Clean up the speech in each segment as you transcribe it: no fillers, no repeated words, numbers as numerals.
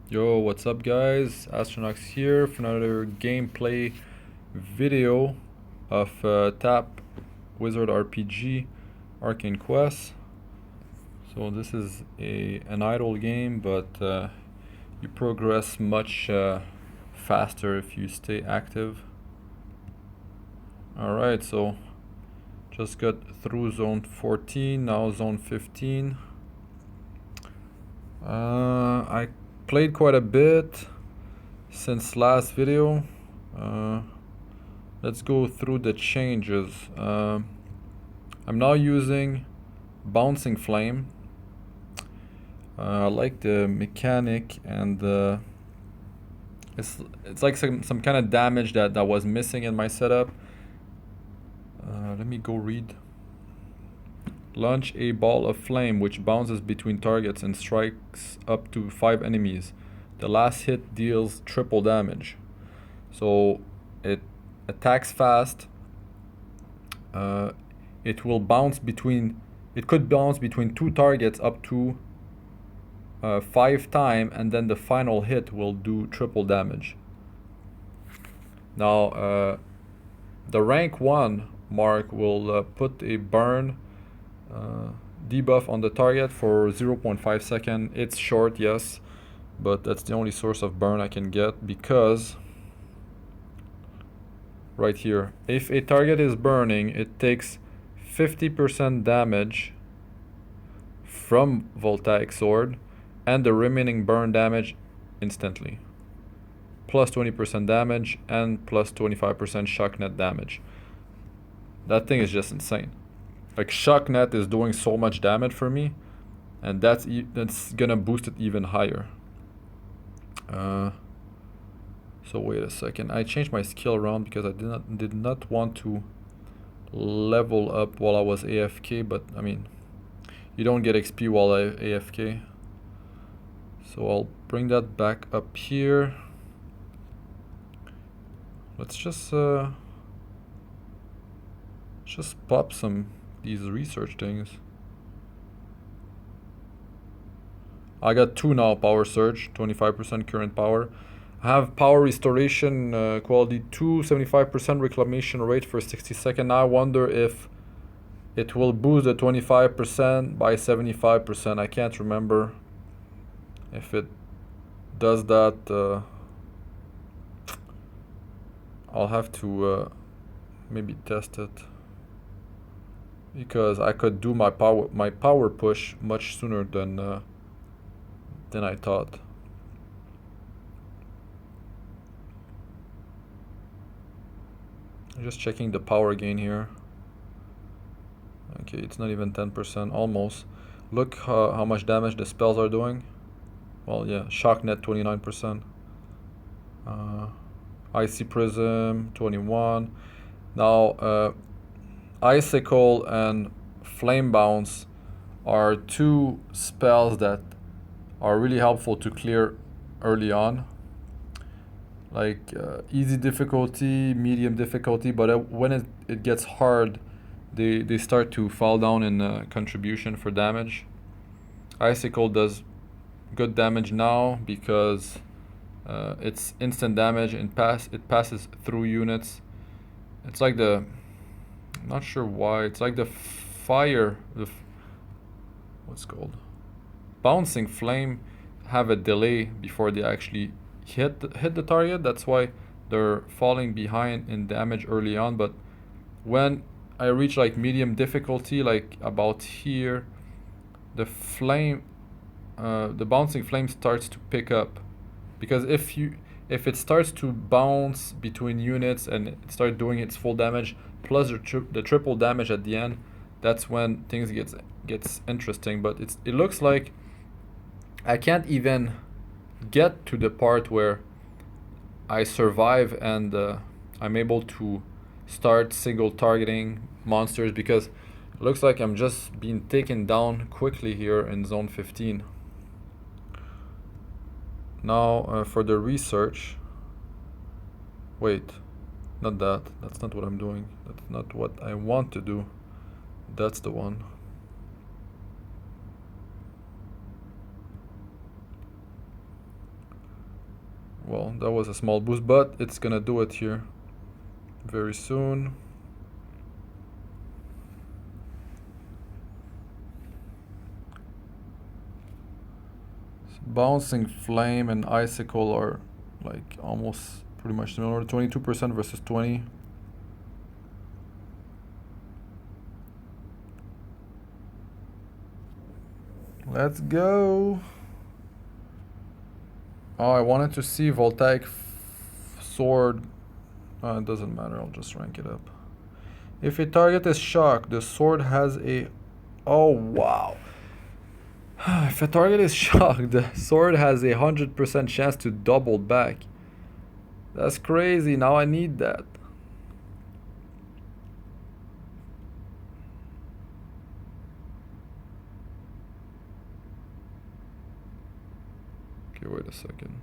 Yo, what's up guys? Astronax here for another gameplay video of Tap Wizard RPG Arcane Quest. So this is an idle game, but you progress much faster if you stay active. Alright, so just got through zone 14, now zone 15. I played quite a bit since last video. Let's go through the changes. I'm now using Bouncing Flame. I like the mechanic, and it's like some kind of damage that was missing in my setup. Let me go read. Launch a ball of flame which bounces between targets and strikes up to 5 enemies. The last hit deals triple damage. So it attacks fast. It will bounce between. It could bounce between 2 targets up to 5 times, and then the final hit will do triple damage. Now, the rank 1 mark will put a burn debuff on the target for 0.5 seconds. It's short, yes, but that's the only source of burn I can get, because right here, if a target is burning, it takes 50% damage from Voltaic Sword and the remaining burn damage instantly, plus 20% damage and plus 25% shock net damage. That thing is just insane. Like, shock net is doing so much damage for me, and that's gonna boost it even higher. So wait a second, I changed my skill around because I did not want to level up while I was AFK, but I mean, you don't get XP while AFK. So I'll bring that back up here. Let's just pop these research things. I got 2 now, power surge, 25% current power. I have power restoration, quality 2, 75% reclamation rate for 60 seconds. Now I wonder if it will boost the 25% by 75%. I can't remember if it does that. I'll have to maybe test it, because I could do my power push much sooner than I thought. I'm just checking the power gain here. Okay, it's not even 10%, almost. Look how much damage the spells are doing. Well, yeah, shock net 29%. Icy Prism 21. Now, Icicle and Flame Bounce are 2 spells that are really helpful to clear early on. Like easy difficulty, medium difficulty, but when it gets hard, they start to fall down in contribution for damage. Icicle does good damage now because it's instant damage and it passes through units. It's like I'm not sure why, it's like the fire, what's called? Bouncing Flame have a delay before they actually hit the target. That's why they're falling behind in damage early on. But when I reach like medium difficulty, like about here, the Bouncing Flame starts to pick up, because if it starts to bounce between units and it starts doing its full damage plus the triple damage at the end, that's when things gets interesting. But it looks like I can't even get to the part where I survive and I'm able to start single targeting monsters, because it looks like I'm just being taken down quickly here in zone 15. Now for the research. Wait, not that. That's not what I'm doing. That's not what I want to do. That's the one. Well, that was a small boost, but it's gonna do it here very soon. So bouncing flame and icicle are like almost pretty much similar. 22% versus 20. Let's go. Oh, I wanted to see Voltaic sword. It doesn't matter, I'll just rank it up. If a target is shocked, the sword has a... Oh, wow. If a target is shocked, the sword has a 100% chance to double back. That's crazy, now I need that. Okay, wait a second.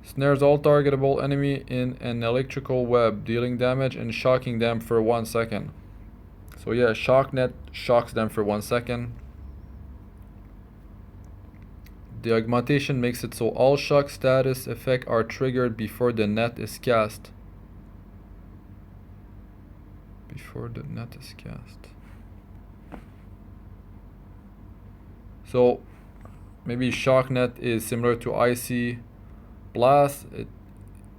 Snares all targetable enemy in an electrical web, dealing damage and shocking them for 1 second. So yeah, shock net shocks them for 1 second. The augmentation makes it so all shock status effects are triggered before the net is cast. Before the net is cast. So maybe shock net is similar to icy blast.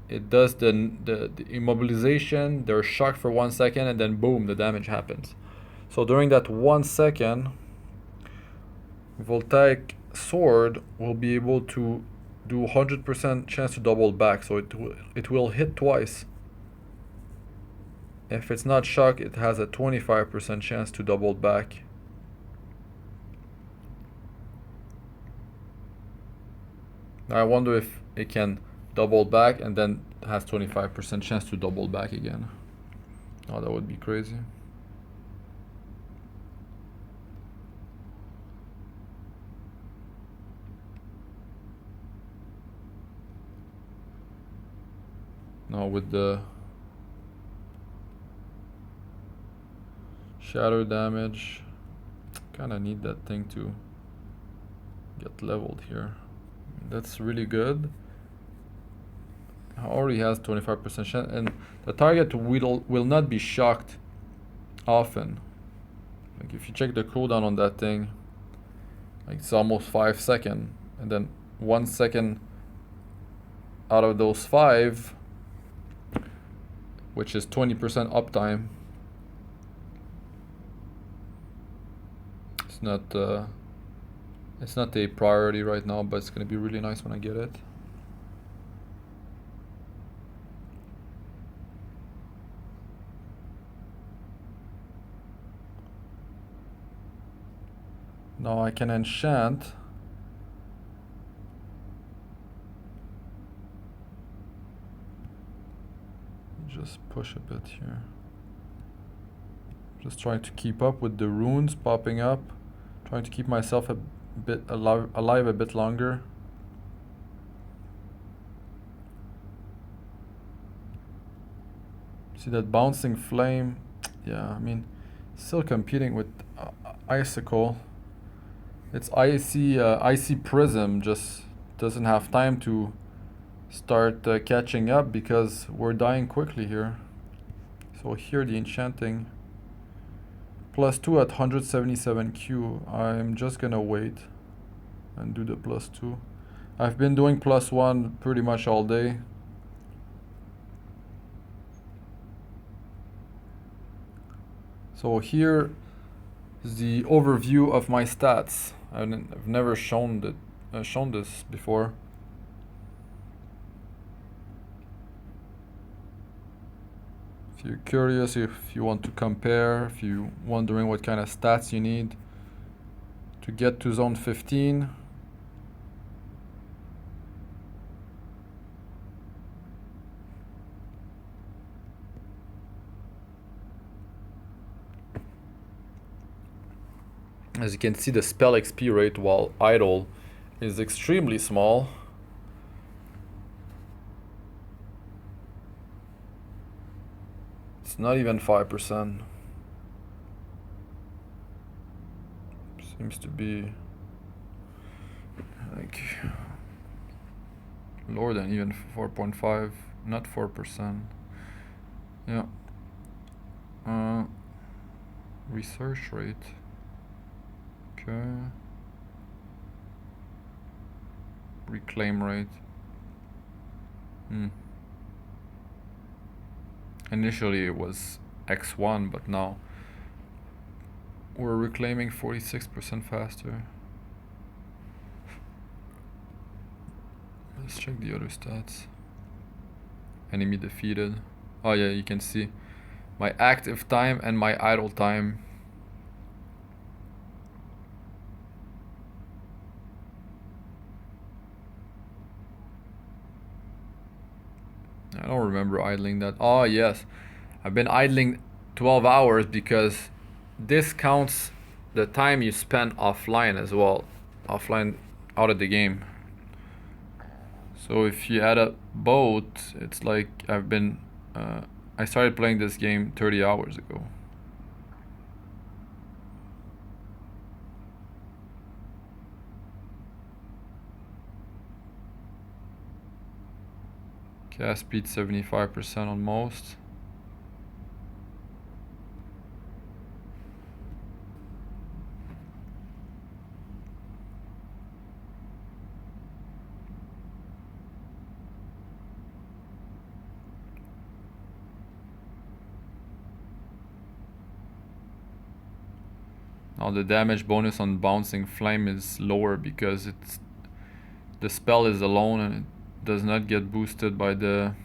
It does the immobilization, they're shocked for 1 second, and then boom, the damage happens. So during that 1 second, Voltaic sword will be able to do 100% chance to double back, so it will hit twice. If it's not shock, it has a 25% chance to double back. Now I wonder if it can double back and then has 25% chance to double back again. Oh, that would be crazy. Now with the shadow damage, kinda need that thing to get leveled here. That's really good. Already has 25% chance, and the target will not be shocked often. Like if you check the cooldown on that thing, like it's almost 5 seconds, and then 1 second out of those 5, which is 20% uptime. It's not a priority right now, but it's gonna be really nice when I get it. Now I can enchant. Just push a bit here. Just trying to keep up with the runes popping up. Trying to keep myself a bit alive a bit longer. See that bouncing flame? Yeah, I mean, still competing with icicle. It's icy prism just doesn't have time to start catching up because we're dying quickly here. So here the enchanting +2 at 177 Q. I'm just gonna wait and do the +2. I've been doing +1 pretty much all day. So here is the overview of my stats. I've never shown this before. If you're curious, if you want to compare, if you're wondering what kind of stats you need to get to zone 15, as you can see, the spell XP rate while idle is extremely small. It's not even 5%. Seems to be like Lower than even 4.5, not 4%. Yeah. Research rate. Okay. Reclaim rate. Initially it was X1, but now we're reclaiming 46% faster. Let's check the other stats. Enemy defeated. Oh yeah, you can see my active time and my idle time. I don't remember idling that. Oh yes, I've been idling 12 hours because this counts the time you spend offline as well. Offline, out of the game. So if you add up both, it's like I've been... I started playing this game 30 hours ago. Cast speed 75% on most. Now the damage bonus on Bouncing Flame is lower because it's the spell is alone and it does not get boosted by the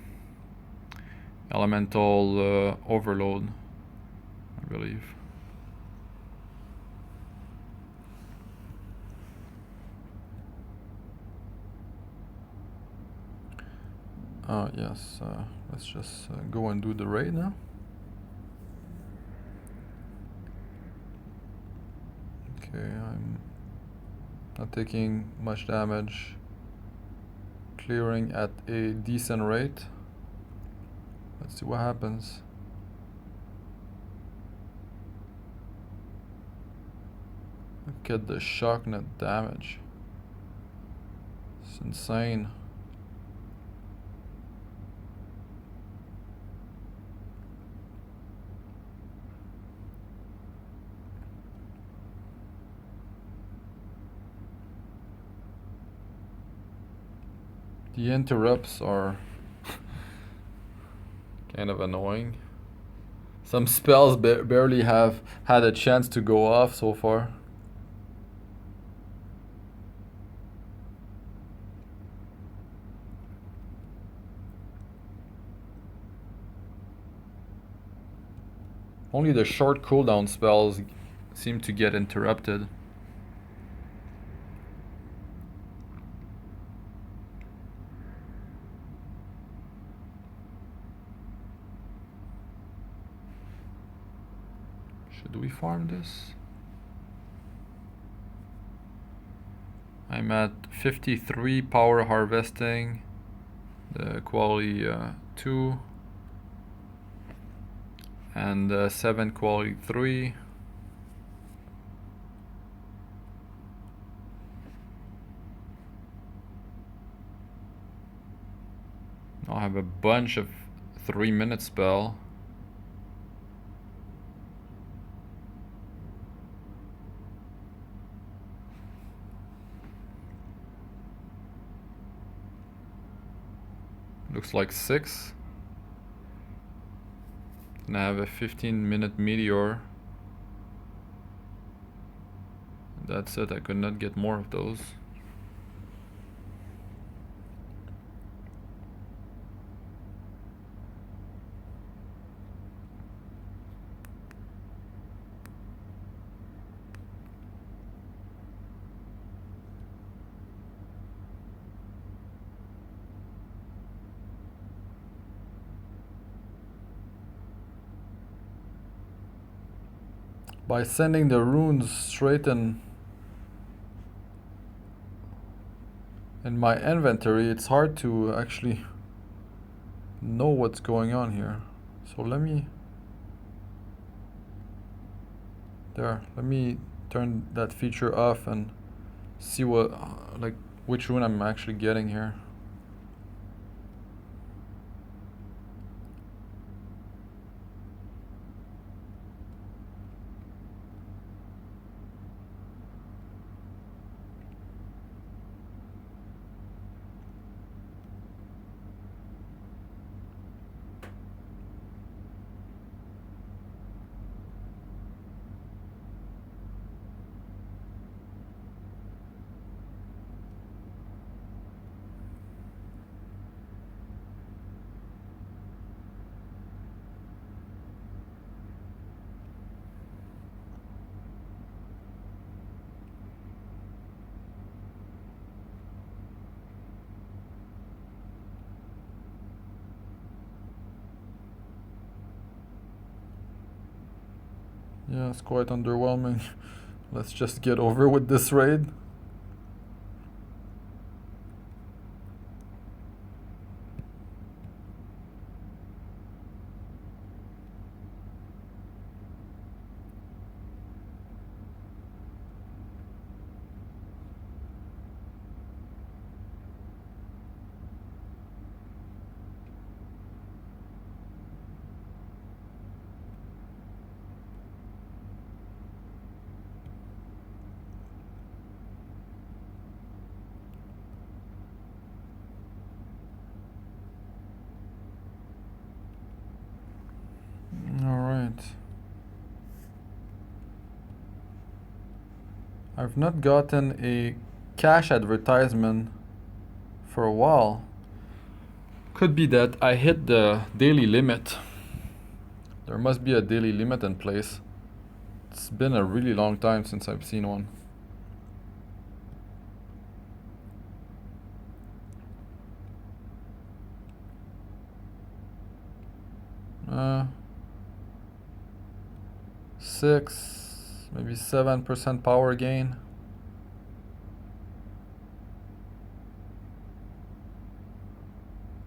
elemental overload, I believe. Yes, let's just go and do the raid now. Okay, I'm not taking much damage. Clearing at a decent rate. Let's see what happens. Look at the shock net damage. It's insane. The interrupts are kind of annoying. Some spells barely have had a chance to go off so far. Only the short cooldown spells seem to get interrupted. Should we farm this? I'm at 53 power harvesting, the quality 2, and 7 quality 3. I'll have a bunch of 3-minute spell. Looks like 6. And I have a 15-minute meteor. That's it, I could not get more of those. By sending the runes straight in my inventory, it's hard to actually know what's going on here. So let me turn that feature off and see what which rune I'm actually getting here. Yeah, it's quite underwhelming. Let's just get over with this raid. Alright. I've not gotten a cash advertisement for a while. Could be that I hit the daily limit. There must be a daily limit in place. It's been a really long time since I've seen one. Six, maybe 7% power gain.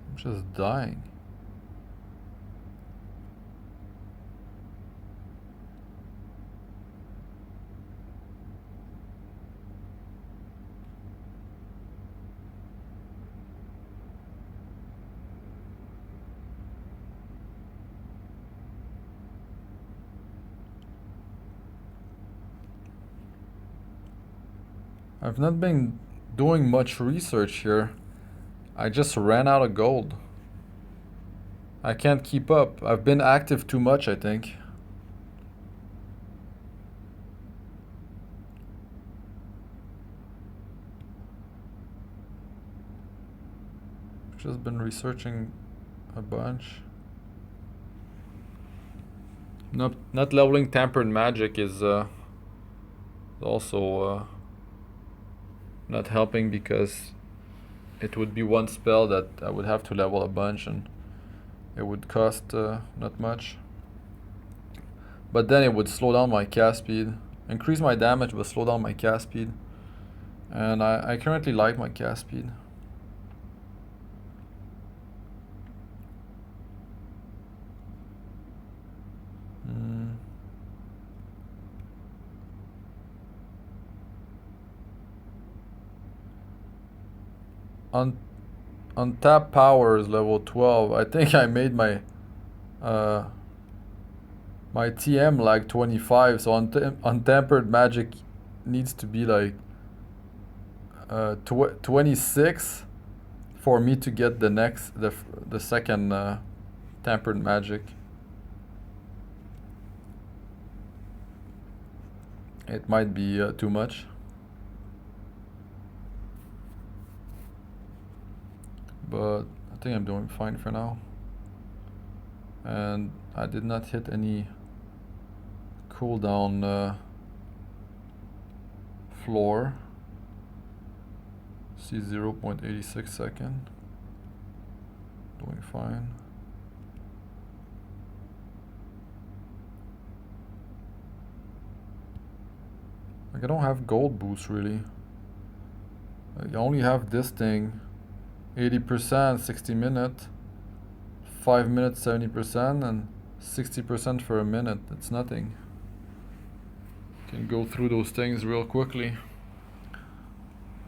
I'm just dying. I've not been doing much research here. I just ran out of gold. I can't keep up. I've been active too much, I think. Just been researching a bunch. Not leveling tampered magic is also not helping, because it would be one spell that I would have to level a bunch and it would cost not much. But then it would slow down my cast speed. Increase my damage but slow down my cast speed. And I currently like my cast speed. Untap power is level 12. I think I made my my TM like 25, so untampered magic needs to be like 26 for me to get the second tampered magic. It might be too much. But I think I'm doing fine for now. And I did not hit any cooldown floor. See 0.86 second. Doing fine. Like, I don't have gold boost really. I only have this thing 80%, 60 minutes, 5 minutes, 70%, and 60% for a minute. It's nothing. Can go through those things real quickly.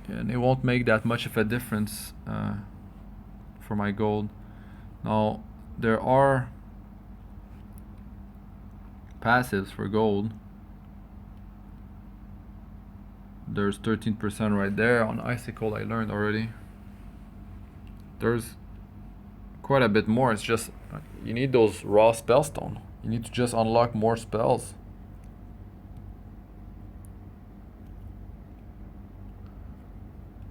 And it won't make that much of a difference for my gold. Now, there are passives for gold. There's 13% right there. On Icicle I learned already. There's quite a bit more. It's just you need those raw spellstone. You need to just unlock more spells.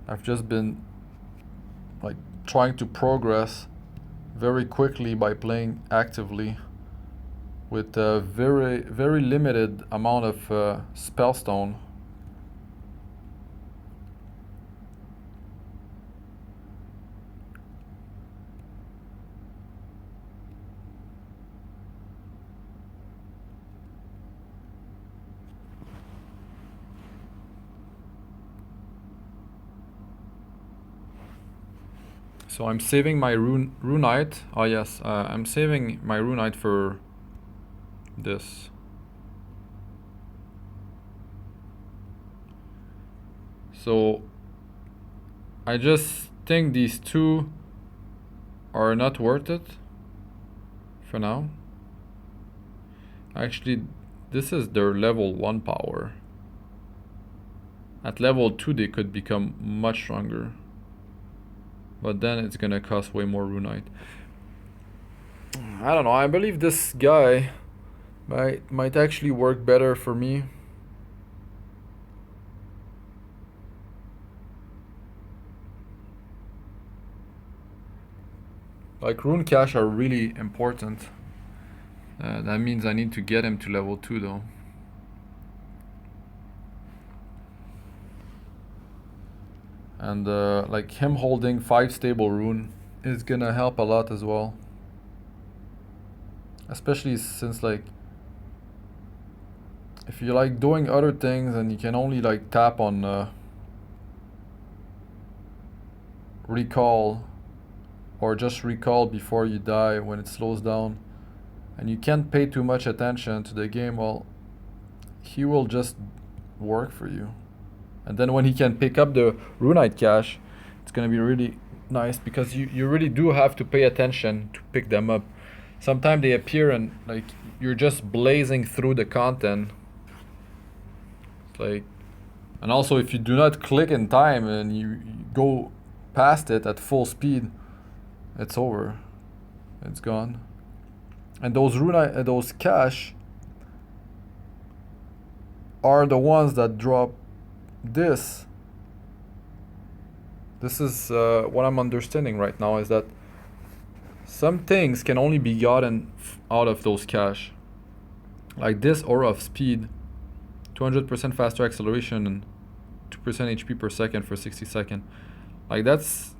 I've just been like trying to progress very quickly by playing actively with a very limited amount of spellstone. So I'm saving my runite. Oh yes, I'm saving my runite for this. So I just think these two are not worth it for now. Actually, this is their level 1 power. At level 2 they could become much stronger. But then it's gonna cost way more runite. I don't know, I believe this guy might actually work better for me. Like, rune cache are really important. That means I need to get him to level 2 though. And like, him holding 5 stable rune is gonna help a lot as well. Especially since, like, if you're like doing other things and you can only like tap on recall, or just recall before you die when it slows down, and you can't pay too much attention to the game, well, he will just work for you. And then when he can pick up the runite cache, it's gonna be really nice, because you really do have to pay attention to pick them up. Sometimes they appear and like you're just blazing through the content. It's like, and also if you do not click in time and you go past it at full speed, it's over. It's gone. And those runite, those cache are the ones that drop this. This is what I'm understanding right now, is that some things can only be gotten out of those cache. Like this aura of speed, 200% faster acceleration and 2% HP per second for 60 seconds. Like, that's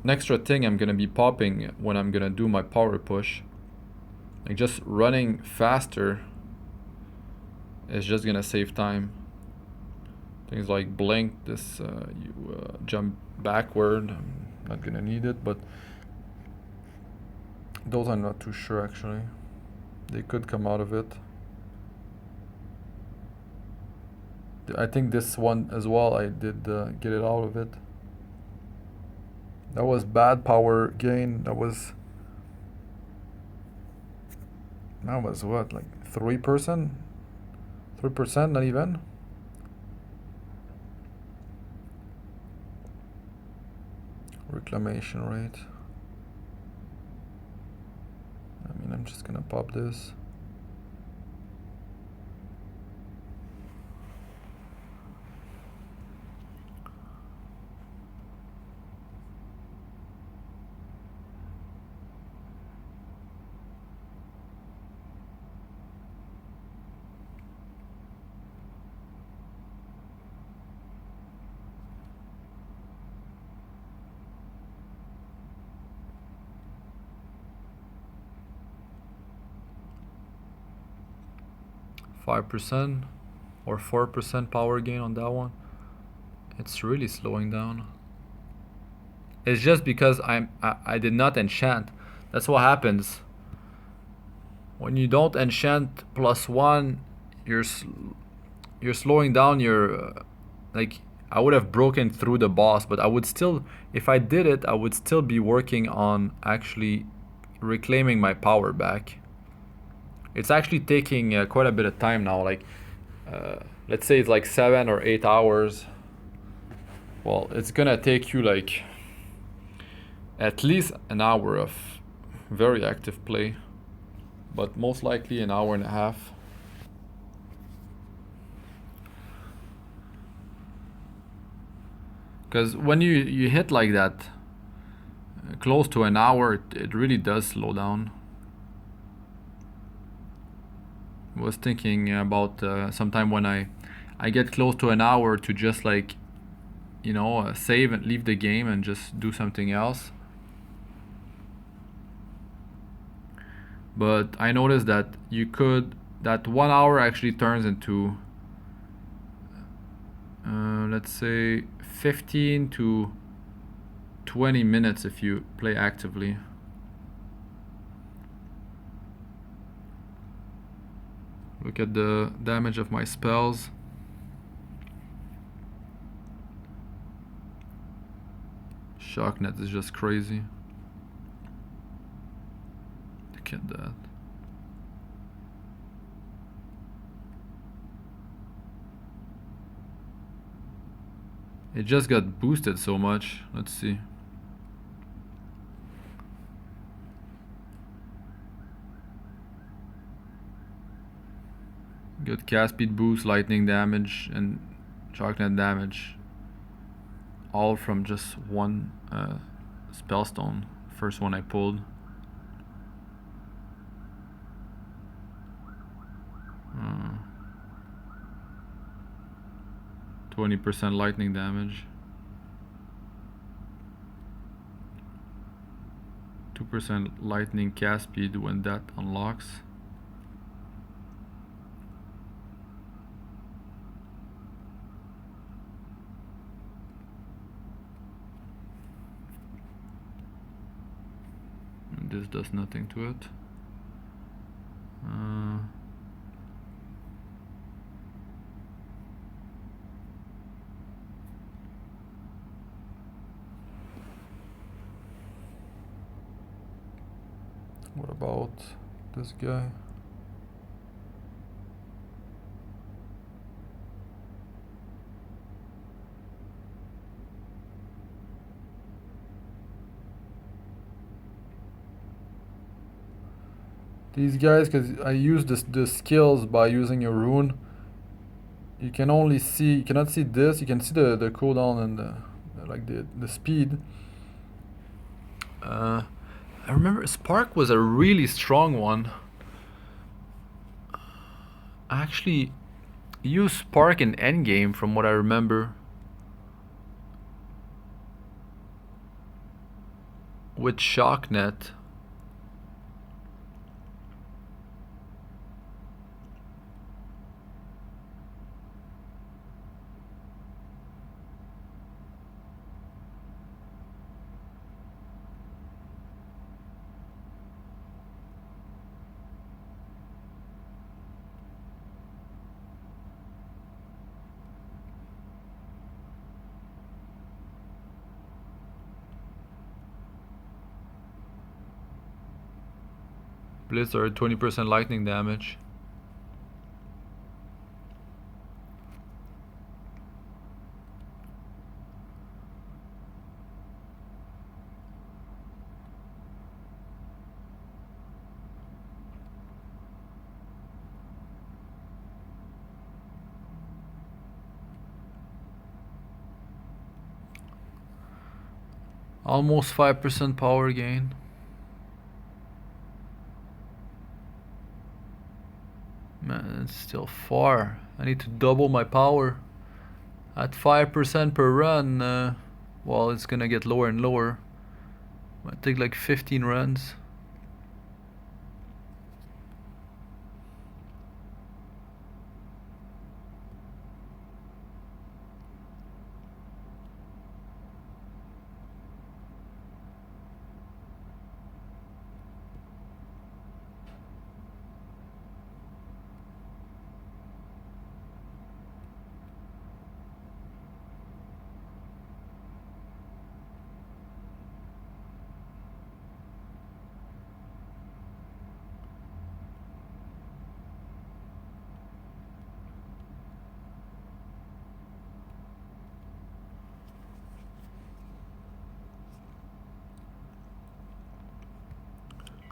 an extra thing I'm gonna be popping when I'm gonna do my power push. Like, just running faster is just gonna save time. Things like blink, this you jump backward, I'm not gonna need it, but those I'm not too sure actually. They could come out of it. I think this one as well, I did get it out of it. That was bad power gain. That was what, like 3%? 3%, not even. Reclamation rate. I mean, I'm just gonna pop this. %, or 4% power gain on that one. It's really slowing down. It's just because I did not enchant. That's what happens when you don't enchant +1. You're slowing down your like, I would have broken through the boss, but I would still, if I did it, I would still be working on actually reclaiming my power back. It's actually taking quite a bit of time now. Like, let's say it's like 7 or 8 hours. Well, it's gonna take you like at least an hour of very active play, but most likely an hour and a half. Because when you hit like that, close to an hour, it really does slow down. I was thinking about sometime when I get close to an hour to just like, you know, save and leave the game and just do something else. But I noticed that that 1 hour actually turns into let's say 15 to 20 minutes if you play actively. Look at the damage of my spells. Shocknet is just crazy. Look at that. It just got boosted so much. Let's see. Good cast speed boost, lightning damage, and shocknet damage. All from just one spellstone. First one I pulled. 20% lightning damage. 2% lightning cast speed when that unlocks. And this does nothing to it. What about this guy? These guys, because I use the skills by using a rune. You can only see, you cannot see this. You can see the cooldown and the speed. I remember Spark was a really strong one. I actually used Spark in endgame from what I remember. With Shocknet. Blizzard, 20% lightning damage. Almost 5% power gain. Man, it's still far. I need to double my power. At 5% per run, well, it's gonna get lower and lower. Might take like 15 runs.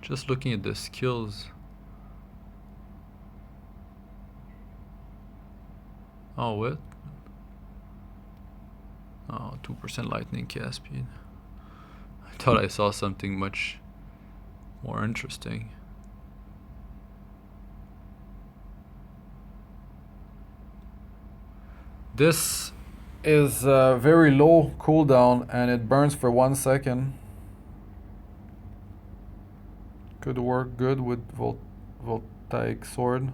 Just looking at the skills. Oh, what? Oh, 2% lightning cast speed. I thought I saw something much more interesting. This is a very low cooldown and it burns for 1 second. Could work good with voltaic sword.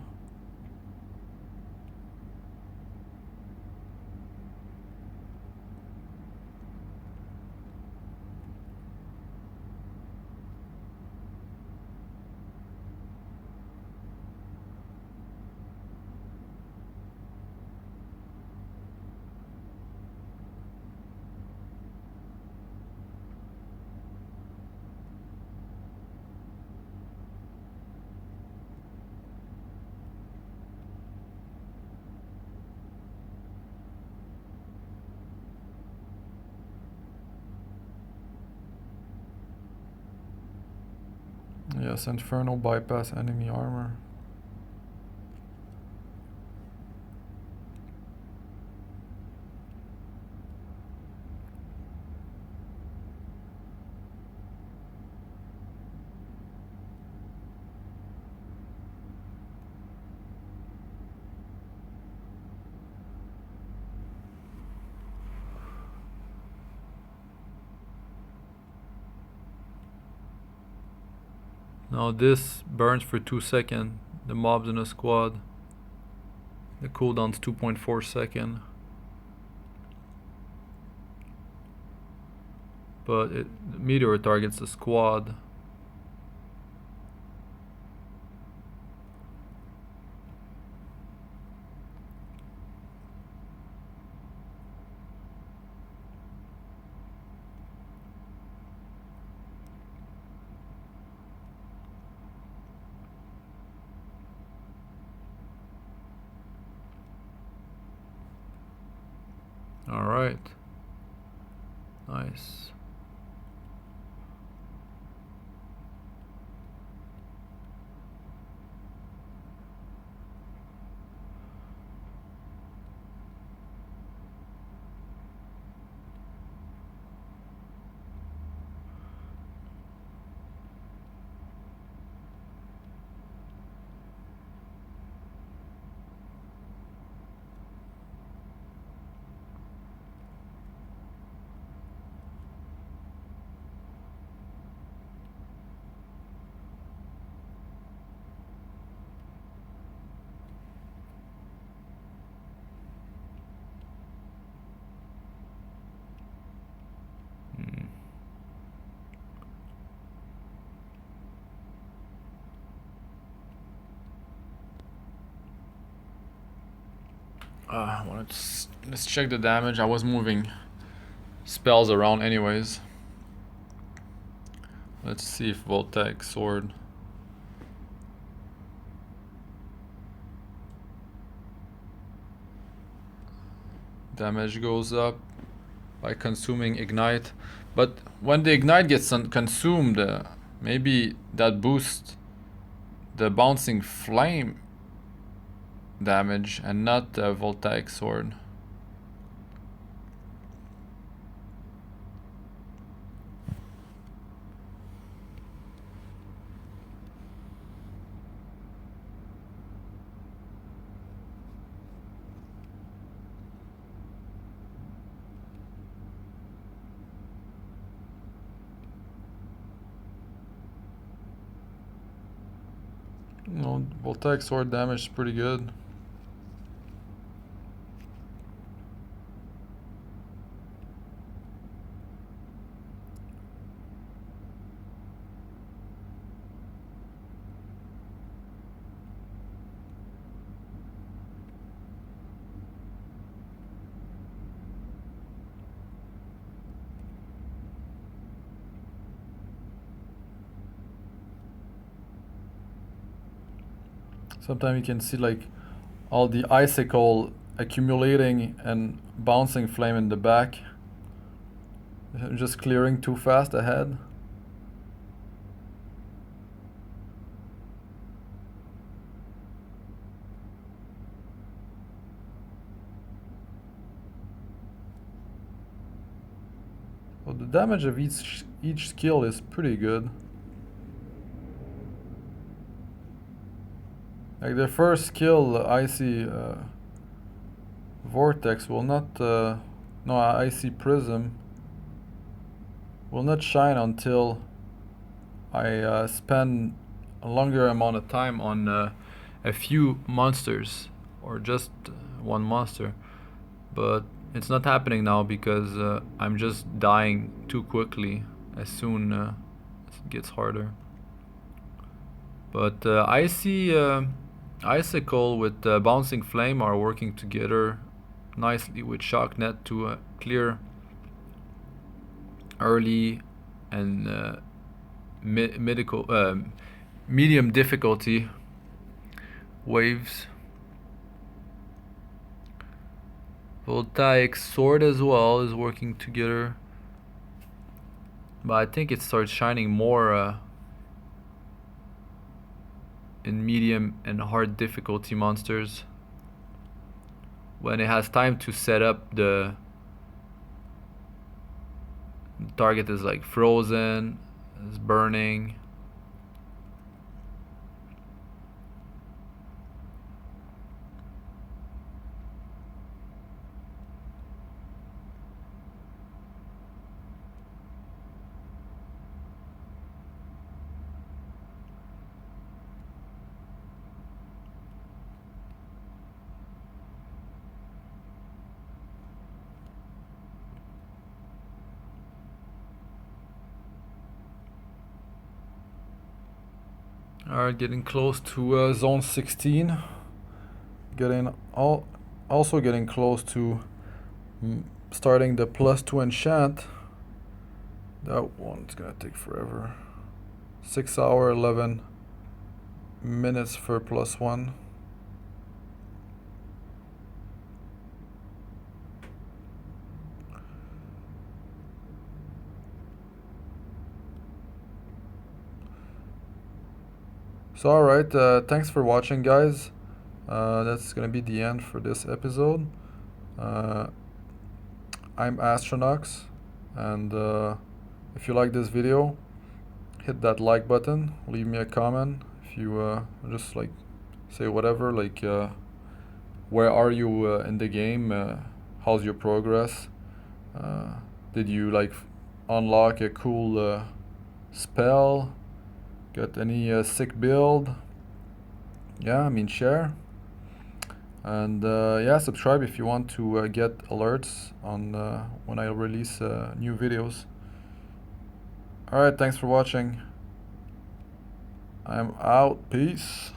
Yes, Inferno bypass enemy armor. Now this burns for 2 seconds. The mobs in a squad. The cooldown's 2.4 seconds. But the meteor targets the squad. Alright. Nice. Let's check the damage. I was moving spells around anyways. Let's see if Voltaic Sword. Damage goes up by consuming Ignite. But when the Ignite gets consumed, maybe that boosts the Bouncing Flame damage and not the Voltaic Sword. No, Voltaic Sword damage is pretty good. Sometimes you can see like all the icicle accumulating and bouncing flame in the back. Just clearing too fast ahead. Well, the damage of each skill is pretty good. Like the first skill, Icy Vortex will not, no, Icy Prism will not shine until I spend a longer amount of time on a few monsters or just one monster. But it's not happening now because I'm just dying too quickly as soon as it gets harder. But Icicle with Bouncing Flame are working together nicely with Shocknet to clear early and medium difficulty waves. Voltaic Sword as well is working together, but I think it starts shining more in medium and hard difficulty monsters. When it has time to set up, the target is like frozen, is burning. Alright, getting close to zone 16. Also getting close to starting the +2 enchant. That one's gonna take forever. 6 hour 11 minutes for +1. So alright, thanks for watching, guys. That's gonna be the end for this episode. I'm Astronox, and if you like this video, hit that like button, leave me a comment. If you just like say whatever, like where are you in the game, how's your progress, did you like unlock a cool spell, got any sick build? Yeah, I mean, share. And yeah, subscribe if you want to get alerts on when I release new videos. Alright, thanks for watching. I'm out. Peace.